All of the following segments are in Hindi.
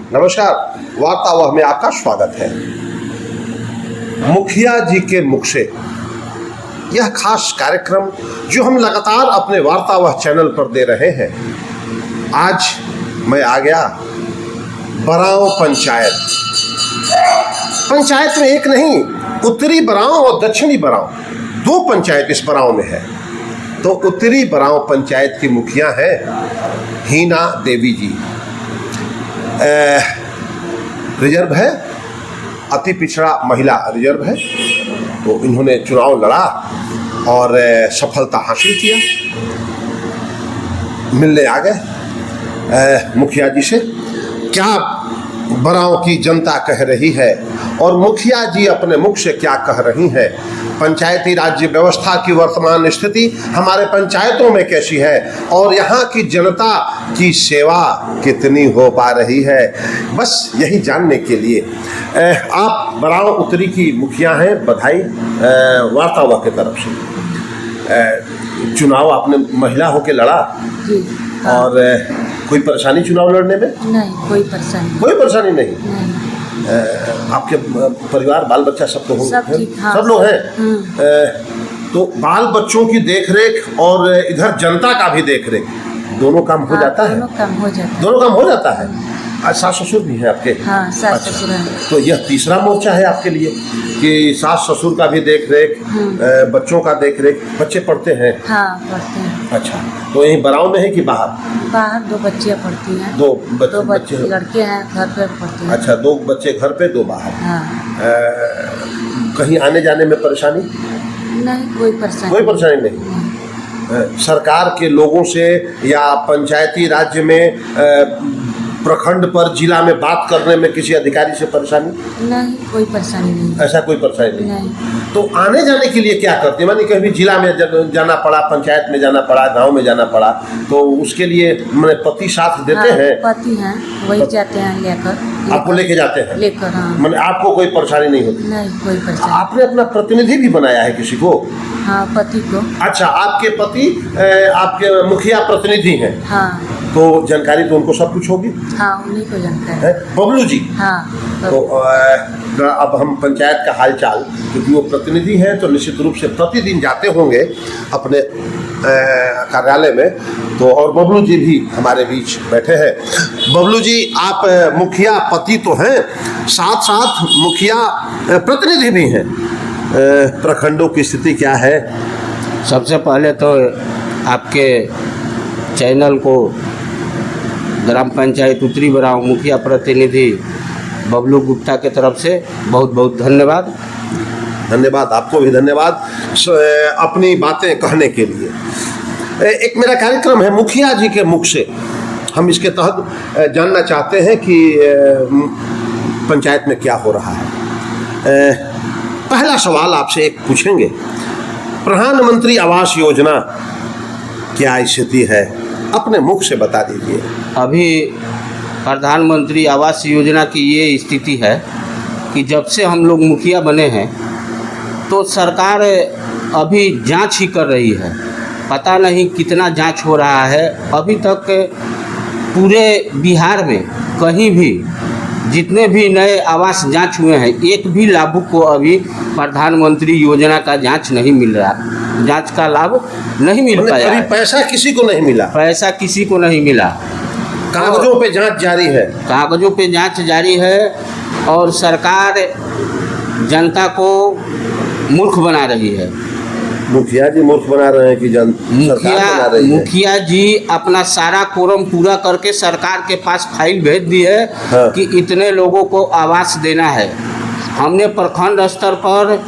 नमस्कार, वार्तावाह में आपका स्वागत है। मुखिया जी के मुख से यह खास कार्यक्रम जो हम लगातार अपने वार्तावाह चैनल पर दे रहे हैं। आज मैं आ गया बरांव पंचायत। पंचायत में एक नहीं, उत्तरी बरांव और दक्षिणी बरांव, दो पंचायत इस बरांव में है। तो उत्तरी बरांव पंचायत की मुखिया है हीना देवी जी। रिजर्व है, अति पिछड़ा महिला रिजर्व है। तो इन्होंने चुनाव लड़ा और सफलता हासिल किया। मिलने आ गए मुखिया जी से, क्या बरांव की जनता कह रही है और मुखिया जी अपने मुख से क्या कह रही है। पंचायती राज्य व्यवस्था की वर्तमान स्थिति हमारे पंचायतों में कैसी है और यहाँ की जनता की सेवा कितनी हो पा रही है, बस यही जानने के लिए आप बरांव उत्तरी की मुखिया हैं। बधाई वार्तावाह की तरफ से। चुनाव आपने महिला होकर लड़ा जी, हाँ। और कोई परेशानी चुनाव लड़ने में? नहीं, कोई परेशानी कोई परेशानी नहीं। नहीं। आपके परिवार बाल बच्चा सब तो सब ठीक, हाँ, सब लोग हैं। तो बाल बच्चों की देखरेख और इधर जनता का भी देखरेख, दोनों काम हो जाता है? दोनों काम हो जाता है। दोनों काम हो जाता है। आज सास ससुर भी है आपके? हाँ, सास ससुर हैं। तो यह तीसरा मोर्चा है आपके लिए कि सास ससुर का भी देखरेख, बच्चों का देखरेख। बच्चे पढ़ते हैं? हाँ, पढ़ते हैं। अच्छा, तो यहीं बरांव में है कि बाहर? बाहर दो बच्चियाँ पढ़ती हैं। दो बच्चे लड़के हैं, घर पे पढ़ते हैं। अच्छा, दो बच्चे घर पे, दो बाहर। हाँ। कहीं आने जाने में परेशानी? नहीं, कोई परेशानी। कोई परेशानी नहीं। सरकार के लोगों से या पंचायती राज्य में प्रखंड पर जिला में बात करने में किसी अधिकारी से परेशानी? नहीं, कोई परेशानी नहीं। ऐसा कोई परेशानी नहीं। तो आने जाने के लिए क्या करते हैं? मानी कभी जिला में जाना पड़ा, पंचायत में जाना पड़ा, गांव में जाना पड़ा, तो उसके लिए मैंने पति साथ देते हैं? पति हैं, वही जाते हैं लेकर। आपको लेके जाते हैं? लेकर, हाँ। मैंने आपको कोई परेशानी नहीं होती? नहीं, कोई परेशानी। आपने अपना प्रतिनिधि भी बनाया है किसी को? हाँ, पति को। अच्छा, आपके पति आपके मुखिया प्रतिनिधि हैं? हाँ। तो जानकारी तो उनको सब कुछ होगी? हाँ, उन्हीं को जानकारी है। बबलू जी? हाँ। तो अब हम पंचायत का हालचाल, क्योंकि वो प्रतिनिधि हैं तो निश्चित रूप से प्रतिदिन जाते होंगे अपने कार्यालय में। तो और बबलू जी भी हमारे बीच बैठे हैं। बबलू जी, आप मुखिया पति तो हैं, साथ साथ मुखिया प्रतिनिधि भी हैं। प्रखंडों की स्थिति क्या है? सबसे पहले तो आपके चैनल को ग्राम पंचायत उत्तरी बरांव मुखिया प्रतिनिधि बबलू गुप्ता के तरफ से बहुत बहुत धन्यवाद। धन्यवाद, आपको भी धन्यवाद अपनी बातें कहने के लिए। एक मेरा कार्यक्रम है मुखिया जी के मुख से। हम इसके तहत जानना चाहते हैं कि पंचायत में क्या हो रहा है। पहला सवाल आपसे एक पूछेंगे, प्रधानमंत्री आवास योजना क्या स्थिति है? अपने मुख से बता दीजिए। अभी प्रधानमंत्री आवास योजना की ये स्थिति है कि जब से हम लोग मुखिया बने हैं तो सरकार अभी जांच ही कर रही है। पता नहीं कितना जांच हो रहा है। अभी तक पूरे बिहार में कहीं भी जितने भी नए आवास जांच हुए हैं, एक भी लाभुक को अभी प्रधानमंत्री योजना का जांच नहीं मिल रहा, जांच का लाभ नहीं मिल पाया है। पैसा किसी को नहीं मिला? पैसा किसी को नहीं मिला। कागजों पे जांच जारी है? कागजों पे जांच जारी है और सरकार जनता को मूर्ख बना रही है। मुखिया जी मूर्ख बना रहे हैं कि सरकार बना रही है? मुखिया जी अपना सारा कोरम पूरा करके सरकार के पास फाइल भेज दी है। हाँ। कि इतने लोगों को आवास देना है। हमने प्रखंड स्तर पर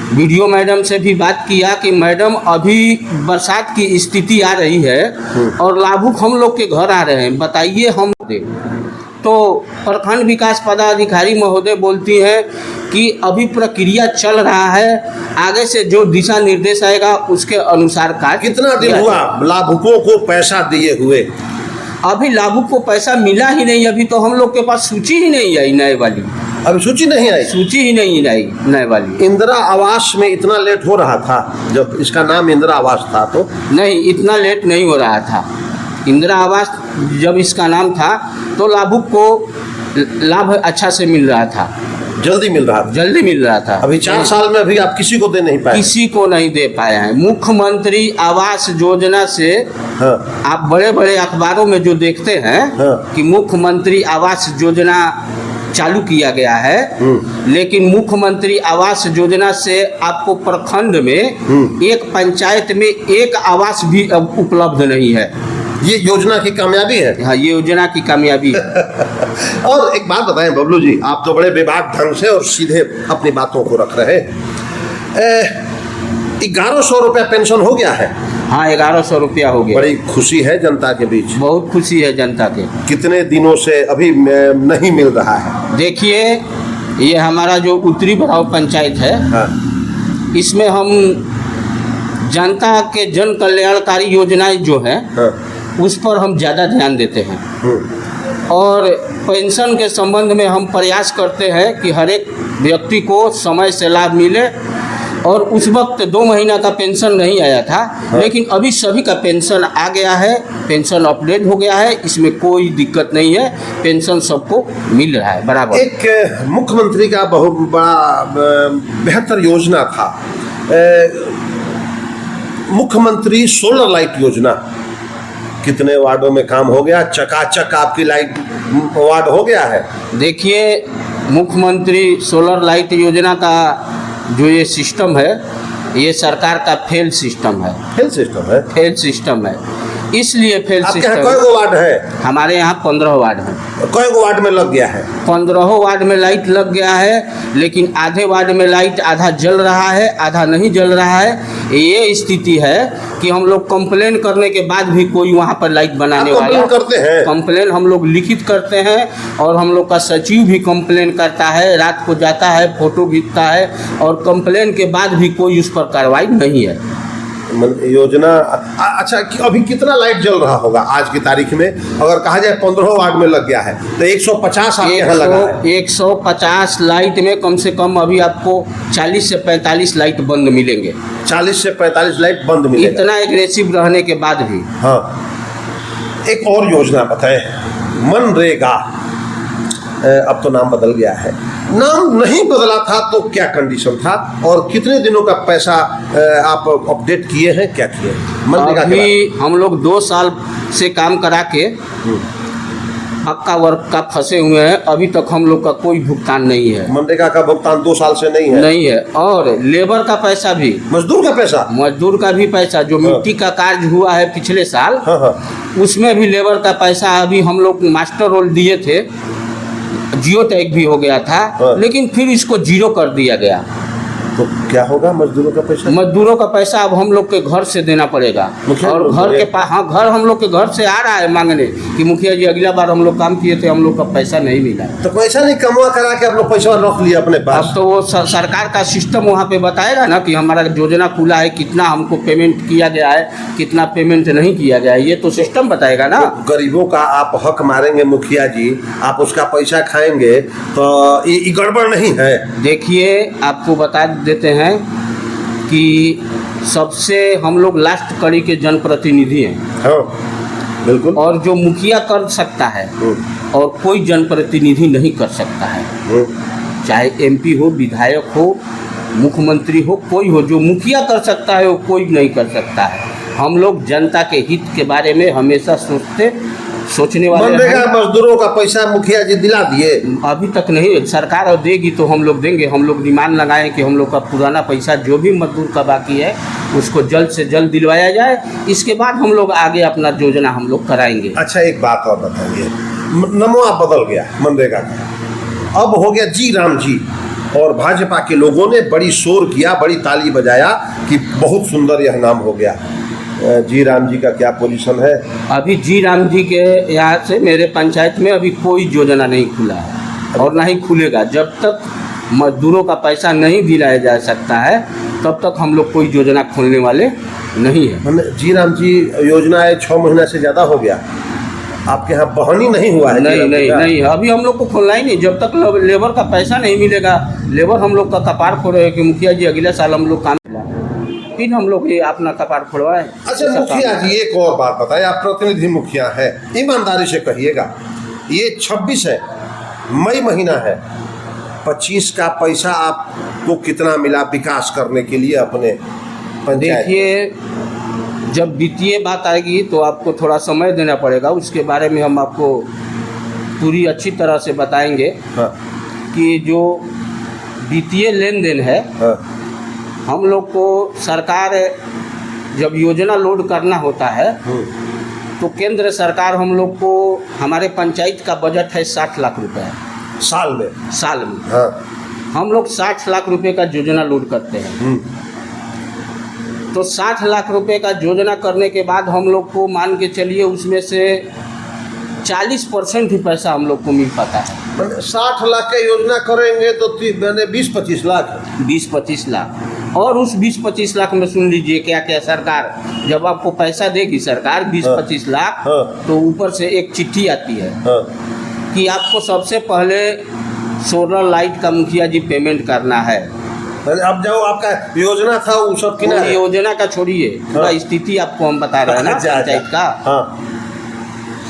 वीडियो मैडम से भी बात किया कि मैडम अभी बरसात की स्थिति आ रही है और लाभुक हम लोग के घर आ रहे हैं, बताइए हम दे। तो प्रखंड विकास पदाधिकारी महोदय बोलती हैं कि अभी प्रक्रिया चल रहा है, आगे से जो दिशा निर्देश आएगा उसके अनुसार कार्य। कितना दिन हुआ लाभुकों को पैसा दिए हुए? अभी लाभुक को पैसा मिला ही नहीं। अभी तो हम लोग के पास सूची ही नहीं आई नए वाली। अभी सूची नहीं आई? सूची ही नहीं आई नए वाली। इंदिरा आवास में इतना लेट हो रहा था जब इसका नाम इंदिरा आवास था? तो नहीं, इतना लेट नहीं हो रहा था। इंदिरा आवास जब इसका नाम था तो लाभुक को लाभ अच्छा से मिल रहा था, जल्दी मिल रहा था। जल्दी मिल रहा था। अभी 4 साल में अभी आप किसी को दे नहीं पाए? किसी को नहीं दे पाए हैं। मुख्यमंत्री आवास योजना से हाँ। आप बड़े बड़े अखबारों में जो देखते हैं हाँ। कि मुख्यमंत्री आवास योजना चालू किया गया है, लेकिन मुख्यमंत्री आवास योजना से आपको प्रखंड में एक पंचायत में एक आवास भी अब उपलब्ध नहीं है। ये योजना की कामयाबी है। हाँ, ये योजना की कामयाबी है। और एक बात बताएं बबलू जी, आप तो बड़े बेबाक ढंग से और सीधे अपनी बातों को रख रहे हैं। 1100 रुपया पेंशन हो गया है? हाँ, 1100 रुपया हो गया। बड़ी खुशी है जनता के बीच। बहुत खुशी है जनता के। कितने दिनों से अभी नहीं मिल रहा है? देखिए, ये हमारा जो उत्तरी बराव पंचायत है, हाँ। इसमें हम जनता के जन कल्याणकारी योजनाएं जो है, हाँ। उस पर हम ज़्यादा ध्यान देते हैं। और पेंशन के संबंध में हम प्रयास करते हैं कि हर एक व्यक्ति को समय से लाभ मिले। और उस वक्त 2 महीना का पेंशन नहीं आया था, लेकिन अभी सभी का पेंशन आ गया है, पेंशन अपडेट हो गया है, इसमें कोई दिक्कत नहीं है, पेंशन सबको मिल रहा है बराबर। एक मुख्यमंत्री का बहुत बड़ा बेहतर योजना था, मुख्यमंत्री सोलर लाइट योजना। कितने वार्डों में काम हो गया? चकाचक आपकी लाइट वार्ड हो गया है। देखिए, मुख्यमंत्री सोलर लाइट योजना का जो ये सिस्टम है, ये सरकार का फेल सिस्टम है। फेल सिस्टम है? फेल सिस्टम है, इसलिए फेल आपके यहाँ सिस्टम। कई गो वार्ड है? हमारे यहाँ 15 वार्ड हैं। कई गो वार्ड में लग गया है? 15 वार्ड में लाइट लग गया है, लेकिन आधे वार्ड में लाइट आधा जल रहा है, आधा नहीं जल रहा है। ये स्थिति है कि हम लोग कंप्लेन करने के बाद भी कोई वहाँ पर लाइट बनाने वाला। कंप्लेन करते हैं? कंप्लेन हम लोग लिखित करते हैं, और हम लोग का सचिव भी कंप्लेन करता है, रात को जाता है, फोटो खींचता है, और कंप्लेन के बाद भी कोई उस पर कार्रवाई नहीं है। योजना अच्छा, अभी कितना लाइट जल रहा होगा आज की तारीख में? अगर कहा जाए 15 वार्ड में लग गया है तो 150 आपके यहाँ लगा है। 150 लाइट में कम से कम अभी आपको 40 से 45 लाइट बंद मिलेंगे। 40 से 45 लाइट बंद मिलेगा? इतना एग्रेसिव रहने के बाद भी। हाँ। एक और योजना बताएं, मनरेगा। अब तो नाम बदल गया है। नाम नहीं बदला था तो क्या कंडीशन था, और कितने दिनों का पैसा आप अपडेट किए हैं, क्या किए? मनरेगा अभी हम लोग 2 साल से काम करा के पक्का वर्क का फंसे हुए हैं। अभी तक हम लोग का कोई भुगतान नहीं है। मनरेगा का भुगतान 2 साल से नहीं है? नहीं है। और लेबर का पैसा भी, मजदूर का पैसा, मजदूर का भी पैसा, जो मिट्टी का कार्य हुआ है पिछले साल, उसमें भी लेबर का पैसा अभी हम लोग मास्टर रोल दिए थे, जियो टैग भी हो गया था, लेकिन फिर इसको 0 कर दिया गया। तो क्या होगा मजदूरों का पैसा? मजदूरों का पैसा अब हम लोग के घर से देना पड़ेगा। और घर के पास, हाँ, घर हम लोग के घर से आ रहा है मांगने कि मुखिया जी अगला बार हम लोग काम किए थे, हम लोग का पैसा नहीं मिला। तो पैसा नहीं कमा करा के आप लोग पैसा रख लिया अपने पास? अब तो वो सरकार का सिस्टम वहाँ पे बताएगा ना कि हमारा योजना खुला है, कितना हमको पेमेंट किया गया है, कितना पेमेंट नहीं किया गया है, ये तो सिस्टम बताएगा ना। तो गरीबों का आप हक मारेंगे मुखिया जी, आप उसका पैसा खाएंगे, तो ये गड़बड़ नहीं है? देखिए, आपको बता देते हैं कि सबसे हम लोग लास्ट कड़ी के जनप्रतिनिधि हैं। हाँ, बिल्कुल। और जो मुखिया कर सकता है और कोई जनप्रतिनिधि नहीं कर सकता है, चाहे एमपी हो, विधायक हो, मुख्यमंत्री हो, कोई हो, जो मुखिया कर सकता है वो कोई नहीं कर सकता है। हम लोग जनता के हित के बारे में हमेशा सोचने वाले। मनरेगा मजदूरों का पैसा मुखिया जी दिला दिए? अभी तक नहीं। सरकार देगी तो हम लोग देंगे। हम लोग डिमांड लगाएं कि हम लोग का पुराना पैसा जो भी मजदूर का बाकी है उसको जल्द से जल्द दिलवाया जाए। इसके बाद हम लोग आगे अपना योजना हम लोग कराएंगे। अच्छा, एक बात और बताइए, नमूना बदल गया मनरेगा का, अब हो गया जी राम जी, और भाजपा के लोगों ने बड़ी शोर किया, बड़ी ताली बजाया कि बहुत सुंदर यह नाम हो गया। जी राम जी का क्या पोजीशन है? अभी जी राम जी के यहाँ से मेरे पंचायत में अभी कोई योजना नहीं खुला है और ना ही खुलेगा। जब तक मजदूरों का पैसा नहीं दिलाया जा सकता है तब तक हम लोग कोई योजना खोलने वाले नहीं है। जी राम जी योजना है 6 महीना से ज़्यादा हो गया, आपके यहाँ बहानी नहीं हुआ है? नहीं, अभी हम लोग को खोलना ही नहीं। जब तक लेबर का पैसा नहीं मिलेगा, लेबर हम लोग का कपार फोड़ रहे कि मुखिया जी अगले साल हम लोग काम, फिर हम लोग ये अपना कपार फोड़वाए। अच्छा मुखिया जी, एक और बात बताइए, आप प्रतिनिधि मुखिया है, ईमानदारी से कहिएगा, ये 26 है, मई महीना है, 25 का पैसा आपको कितना मिला विकास करने के लिए अपने पंचायत? देखिए, जब वित्तीय बात आएगी तो आपको थोड़ा समय देना पड़ेगा, उसके बारे में हम आपको पूरी अच्छी तरह से बताएंगे। हाँ। कि जो वित्तीय लेन देन है, हाँ। हम लोग को सरकार जब योजना लोड करना होता है तो केंद्र सरकार हम लोग को, हमारे पंचायत का बजट है 60 लाख रुपए साल में। हाँ। हम लोग 60 लाख रुपए का योजना लोड करते हैं। तो 60 लाख रुपए का योजना करने के बाद हम लोग को मान के चलिए उसमें से 40% ही पैसा हम लोग को मिल पाता है। 60 लाख का योजना करेंगे तो मैंने 20-25 लाख 20-25 लाख। और उस 20-25 लाख में सुन लीजिए क्या क्या सरकार जब आपको पैसा देगी सरकार 20-25 लाख, तो ऊपर से एक चिट्ठी आती है कि आपको सबसे पहले सोलर लाइट का मुखिया जी पेमेंट करना है। अब जो आपका योजना था वो सब किना है? योजना का छोड़िए, पूरा स्थिति आपको हम बता रहे हैं ना पंचायत का।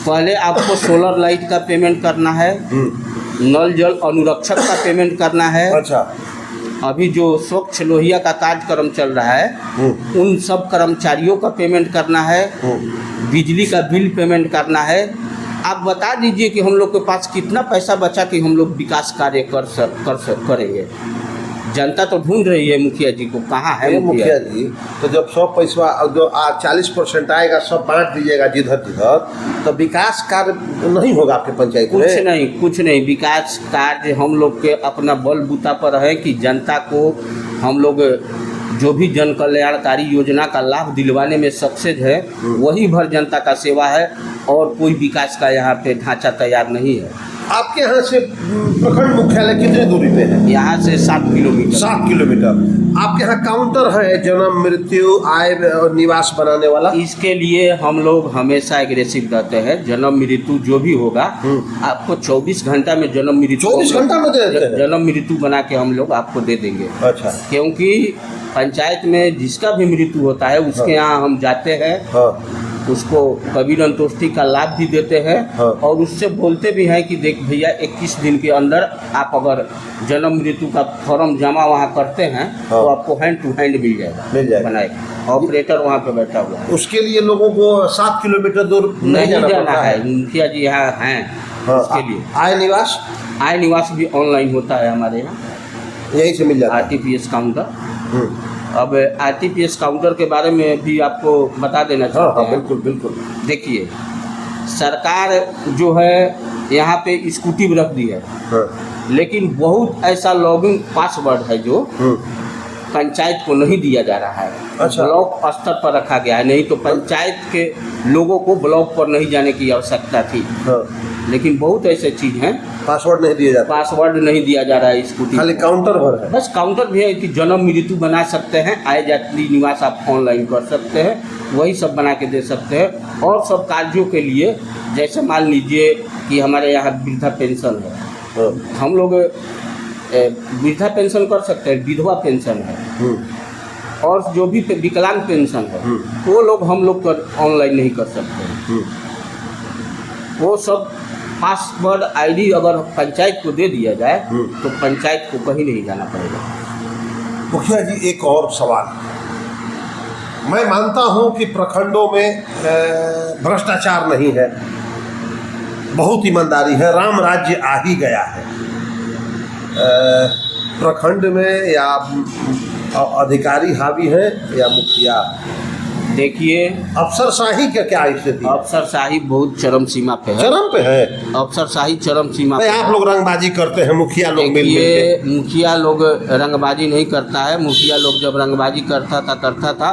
पहले आपको सोलर लाइट का पेमेंट करना है, नल जल अनुरक्षक का पेमेंट करना है। अच्छा। अभी जो स्वच्छ लोहिया का कार्यक्रम चल रहा है उन सब कर्मचारियों का पेमेंट करना है, बिजली का बिल पेमेंट करना है। आप बता दीजिए कि हम लोग के पास कितना पैसा बचा कि हम लोग विकास कार्य करेंगे। जनता तो ढूंढ रही है मुखिया जी को, कहाँ है मुखिया जी? तो जब सब पैसा जो 40% आएगा सब बांट दीजिएगा जिधर जिधर, तो विकास कार्य नहीं होगा आपके पंचायत में? कुछ नहीं। विकास कार्य हम लोग के अपना बलबूता पर है कि जनता को हम लोग जो भी जन कल्याणकारी योजना का लाभ दिलवाने में सक्सेस है वही भर जनता का सेवा है, और कोई विकास का यहाँ पे ढांचा तैयार नहीं है। आपके यहाँ से प्रखंड मुख्यालय कितनी दूरी पे है? यहाँ से 7 किलोमीटर। 7 किलोमीटर। आपके यहाँ काउंटर है जन्म मृत्यु आय और निवास बनाने वाला? इसके लिए हम लोग हमेशा एग्रेसिव रहते हैं। जन्म मृत्यु जो भी होगा आपको 24 घंटा में जन्म मृत्यु 24 घंटा में दे देते हैं? जन्म मृत्यु बना के हम लोग आपको दे देंगे। अच्छा। क्योंकि पंचायत में जिसका भी मृत्यु होता है उसके यहाँ हम जाते हैं, उसको कबीर अंतोष्टि का लाभ भी देते हैं, और उससे बोलते भी हैं कि देख भैया 21 दिन के अंदर आप अगर जन्म मृत्यु का फॉर्म जमा वहाँ करते हैं तो आपको हैंड टू हैंड मिल जाएगा बनाए। ऑपरेटर वहाँ पे बैठा हुआ है। उसके लिए लोगों को 7 किलोमीटर दूर नहीं जाना है। मुखिया जी यहाँ हैं उसके लिए। आय निवास भी ऑनलाइन होता है हमारे यहाँ, यहीं से मिल जाता है। RTPS counter. अब RTPS काउंटर के बारे में भी आपको बता देना चाहते हैं। बिल्कुल। देखिए, सरकार जो है यहाँ पे स्कूटी रख दी है, लेकिन बहुत ऐसा लॉगिन पासवर्ड है जो पंचायत को नहीं दिया जा रहा है। अच्छा। ब्लॉक स्तर पर रखा गया है, नहीं तो पंचायत के लोगों को ब्लॉक पर नहीं जाने की आवश्यकता थी। लेकिन बहुत ऐसे चीज हैं पासवर्ड नहीं दिया जाता। पासवर्ड नहीं दिया जा रहा है स्कूटी, खाली काउंटर भर है। बस काउंटर भी है कि जन्म मृत्यु बना सकते हैं, आय जाति निवास आप ऑनलाइन कर सकते हैं, वही सब बना के दे सकते हैं। और सब कार्यों के लिए जैसे मान लीजिए कि हमारे यहाँ वृद्धा पेंशन है, हम लोग वृद्धा पेंशन कर सकते हैं, विधवा पेंशन है, और जो भी विकलांग पेंशन है वो लोग हम लोग ऑनलाइन नहीं कर सकते। वो सब पासवर्ड ID अगर पंचायत को दे दिया जाए तो पंचायत को कहीं नहीं जाना पड़ेगा। मुखिया जी, एक और सवाल। मैं मानता हूं कि प्रखंडों में भ्रष्टाचार नहीं है, बहुत ईमानदारी है, राम राज्य आ ही गया है। प्रखंड में या अधिकारी हावी है या मुखिया? देखिए, अफसरशाही का क्या स्थिति? अफसरशाही बहुत चरम सीमा पे है। चरम पे है अफसरशाही चरम सीमा पे। आप लोग रंगबाजी करते हैं, मुखिया लोग देखिए, मुखिया लोग रंगबाजी नहीं करता है। मुखिया लोग जब रंगबाजी करता था,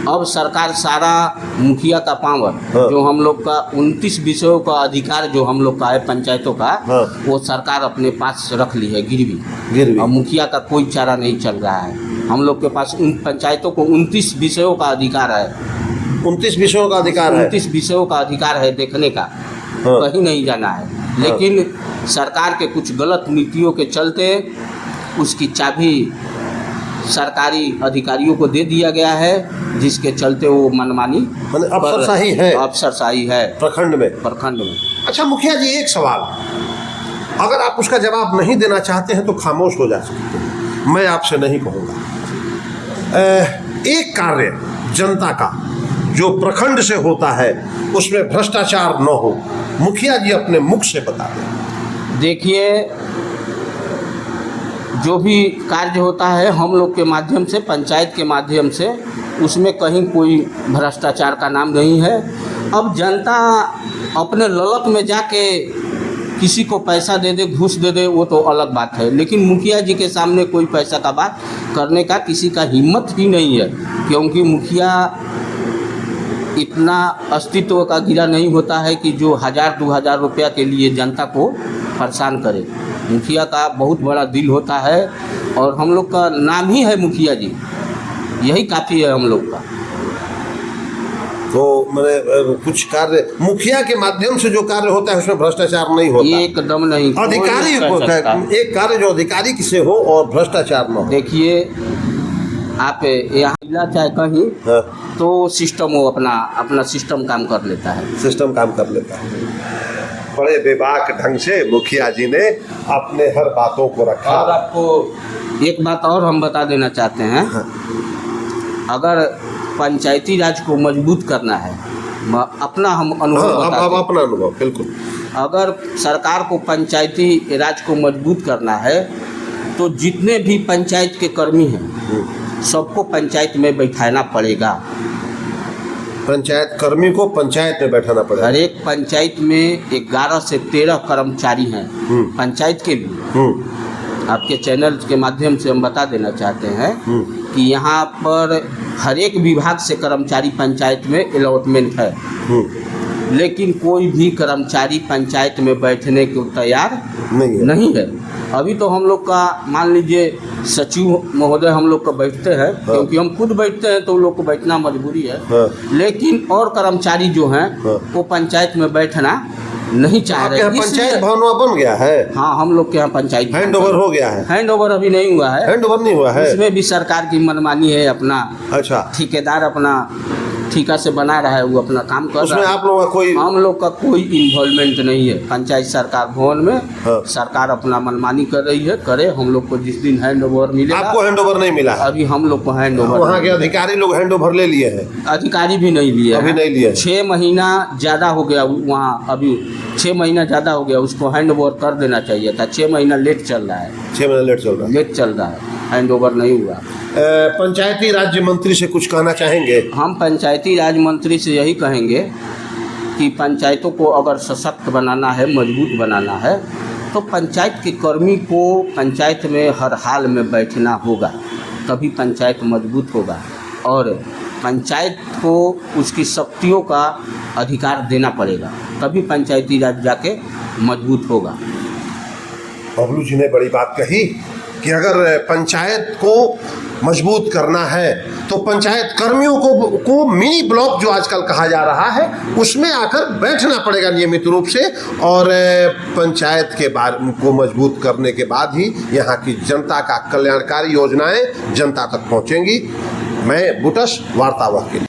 अब सरकार सारा मुखिया का पावर जो हम लोग का 29 विषयों का अधिकार जो हम लोग का है पंचायतों का, वो सरकार अपने पास रख ली है गिरवी। और मुखिया का कोई चारा नहीं चल रहा है। हम लोग के पास उन पंचायतों को 29 विषयों का अधिकार है। 29 विषयों का अधिकार है? 29 विषयों का अधिकार है देखने का, कहीं नहीं जाना है। लेकिन सरकार के कुछ गलत नीतियों के चलते उसकी चाबी सरकारी अधिकारियों को दे दिया गया है, जिसके चलते वो मनमानी अफसरशाही है प्रखंड में। अच्छा मुखिया जी, एक सवाल। अगर आप उसका जवाब नहीं देना चाहते हैं तो खामोश हो जा सकते हैं, मैं आपसे नहीं कहूँगा। एक कार्य जनता का जो प्रखंड से होता है उसमें भ्रष्टाचार न हो, मुखिया जी अपने मुख से बता दें। देखिए, जो भी कार्य होता है हम लोग के माध्यम से, पंचायत के माध्यम से, उसमें कहीं कोई भ्रष्टाचार का नाम नहीं है। अब जनता अपने ललक में जाके किसी को पैसा दे दे, घूस दे दे, वो तो अलग बात है, लेकिन मुखिया जी के सामने कोई पैसा का बात करने का किसी का हिम्मत ही नहीं है, क्योंकि मुखिया इतना अस्तित्व का गिरा नहीं होता है कि जो 1000-2000 रुपया के लिए जनता को परेशान करे। मुखिया का बहुत बड़ा दिल होता है और हम लोग का नाम ही है मुखिया जी, यही काफ़ी है हम लोग का। तो मैंने कुछ कार्य मुखिया के माध्यम से जो कार्य होता है उसमें भ्रष्टाचार नहीं होता, एकदम नहीं। अधिकारी एक कार्य जो अधिकारी से हो और भ्रष्टाचार न हो। देखिए, आप यहाँ जिला चाहे कहीं तो सिस्टम वो अपना सिस्टम काम कर लेता है, सिस्टम काम कर लेता है। बड़े बेबाक ढंग से मुखिया जी ने अपने हर बातों को रखा। और आपको एक बात और हम बता देना चाहते हैं, अगर पंचायती राज को मजबूत करना है, अपना हम अनुभव अपना अनुभव बिल्कुल, अगर सरकार को पंचायती राज को मजबूत करना है तो जितने भी पंचायत के कर्मी हैं सबको पंचायत में बैठाना पड़ेगा। पंचायत कर्मी को पंचायत में बैठाना पड़ेगा। हर एक पंचायत में 11 से 13 कर्मचारी हैं पंचायत के भी। आपके चैनल के माध्यम से हम बता देना चाहते हैं कि यहाँ पर हर एक विभाग से कर्मचारी पंचायत में अलॉटमेंट है, लेकिन कोई भी कर्मचारी पंचायत में बैठने को तैयार नहीं है। अभी तो हम लोग का मान लीजिए सचिव महोदय हम लोग का बैठते हैं, क्योंकि हम खुद बैठते हैं तो उन लोग को बैठना मजबूरी है, लेकिन और कर्मचारी जो हैं वो पंचायत में बैठना नहीं चाह रहे। पंचायत भवन बन गया है? हाँ, हम लोग के यहाँ पंचायत हैंड ओवर हो गया है। हैंड ओवर अभी नहीं हुआ है। हैंड ओवर नहीं हुआ है, उसमें भी सरकार की मनमानी है। अपना अच्छा ठेकेदार अपना ठेका से बना रहा है, वो अपना काम कर रहा है। उसमें आप लोगों का कोई, हम लोग का कोई इन्वॉल्वमेंट नहीं है। पंचायत सरकार भवन में सरकार अपना मनमानी कर रही है, करे। हम लोग को जिस दिन हैंड ओवर मिलेगा। आपको हैंड ओवर नहीं मिला? अभी हम लोग को हैंड ओवर, वहाँ के अधिकारी लोग हैंड ओवर ले लिए हैं? अधिकारी भी नहीं लिए, अभी नहीं लिए। 6 महीना ज़्यादा हो गया वहाँ, अभी 6 महीना ज़्यादा हो गया, उसको हैंड ओवर कर देना चाहिए था। 6 महीना लेट चल रहा है। 6 महीना लेट चल रहा है, हैंड ओवर नहीं हुआ। पंचायती राज्य मंत्री से कुछ कहना चाहेंगे? हम पंचायती राज मंत्री से यही कहेंगे कि पंचायतों को अगर सशक्त बनाना है, मजबूत बनाना है, तो पंचायत के कर्मी को पंचायत में हर हाल में बैठना होगा, तभी पंचायत मजबूत होगा। और पंचायत को उसकी शक्तियों का अधिकार देना पड़ेगा, तभी पंचायती राज जाके मजबूत होगा। बबलू जी ने बड़ी बात कही कि अगर पंचायत को मजबूत करना है तो पंचायत कर्मियों को मिनी ब्लॉक जो आजकल कहा जा रहा है उसमें आकर बैठना पड़ेगा नियमित रूप से, और पंचायत के बारे को मजबूत करने के बाद ही यहाँ की जनता का कल्याणकारी योजनाएं जनता तक पहुँचेंगी। मैं बुटस, वार्तावाह के लिए।